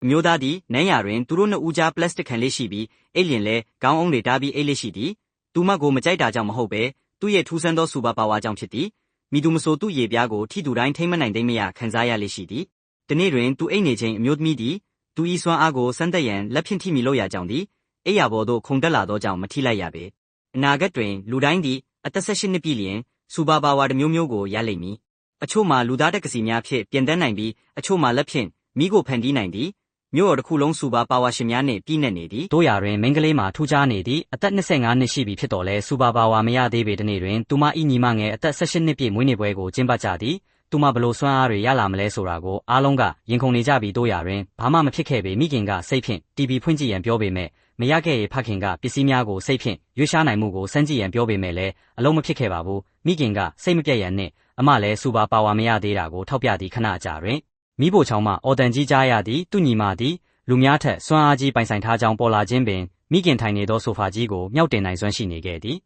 မျိုးသားသည်နန်းရာတွင်သူတို့နှစ်ဦးကြားပလတ်စတစ်ခံလေးရှိပြီးအိတ်လျင်လဲခေါင်းအုံးတွေတားပြီးအိတ်လေးရှိသည်သူမကိုမကြိုက်တာကြောင့်မဟုတ်ပဲသူ့ရဲ့ထူးဆန်းသောစူပါပါဝါကြောင့်ဖြစ်သည်မိသူမဆိုသူ့ရေပြားကိုထိသူတိုင်းထိမ့်မနိုင်သိမ့်မရခံစားရလေရှိသည်တနေ့တွင်သူအိတ်နေချိန်အမျိုးသမီးသည်သူဤစွမ်းအားကိုစမ်းသပ်ရန်လက်ဖြင့်ထိမိလို့ရကြောင်းသည်အိယာဘော်သို့ခုန်တက်လာသောကြောင့်မထိလိုက်ရပေအနာဂတ်တွင်လူတိုင်းသည်အသက်18နှစ်ပြည့်လျင်စူပါပါဝါတစ်မျိုးမျိုးကိုရလိမ့်မည်အချို့မှာလူသားတက္ကစီများဖြင့်ပြင်တန်းနိုင်ပြီးအချို့မှာလက်ဖြင့်မိကိုဖန်တီးနိုင်သည်မြို့တော်တစ်ခုလုံးစူပါပါဝါရှင်များနှင့်ပြည့်နှက်နေသည်တို့ရာတွင်မိန်းကလေးမှာထူးခြားနေသည်အသက်25နှစ်ရှိပြီဖြစ်တော်လဲစူပါပါဝါမရသေးပေတနေ့တွင်သူမ၏ညီမငယ်အသက်18နှစ်ပြည့်မွေးနေ့ပွဲကိုကျင်းပကြသည်သူမဘလို့စွမ်းအားတွေရလာမလဲဆိုတာကိုအားလုံးကရင်ခုန်နေကြပြီးတို့ရာတွင်ဘာမှမဖြစ်ခဲ့ပေမိခင်ကစိတ်ဖြင့် TV ဖွင့်ကြည့်ရန်ပြောပေမဲ့မရခဲ့ရဖခင်ကပစ္စည်းများကိုစိတ်ဖြင့်ရွေးရှားနိုင်မှုကိုစမ်းကြည့်ရန်ပြောပေမဲ့လည်းအလုံးမဖြစ်ခဲ့ပါဘူးမိခင်ကစိတ်မပြတ်ရန်နှင့်အမလည်းစူပါပါဝါမရသေးတာကိုထောက်ပြသည်ခဏအကြာတွင်မိဖို့ချောင်းမှအော်တန်ကြီးကြားရသည်သူ့ညီမသည်လူများထက်စွမ်းအားကြီးပိုင်ဆိုင်ထားကြောင်းပေါ်လာခြင်းပင်မိခင်ထိုင်နေသောဆိုဖာကြီးကိုမြောက်တင်နိုင်စွမ်းရှိနေခဲ့သည်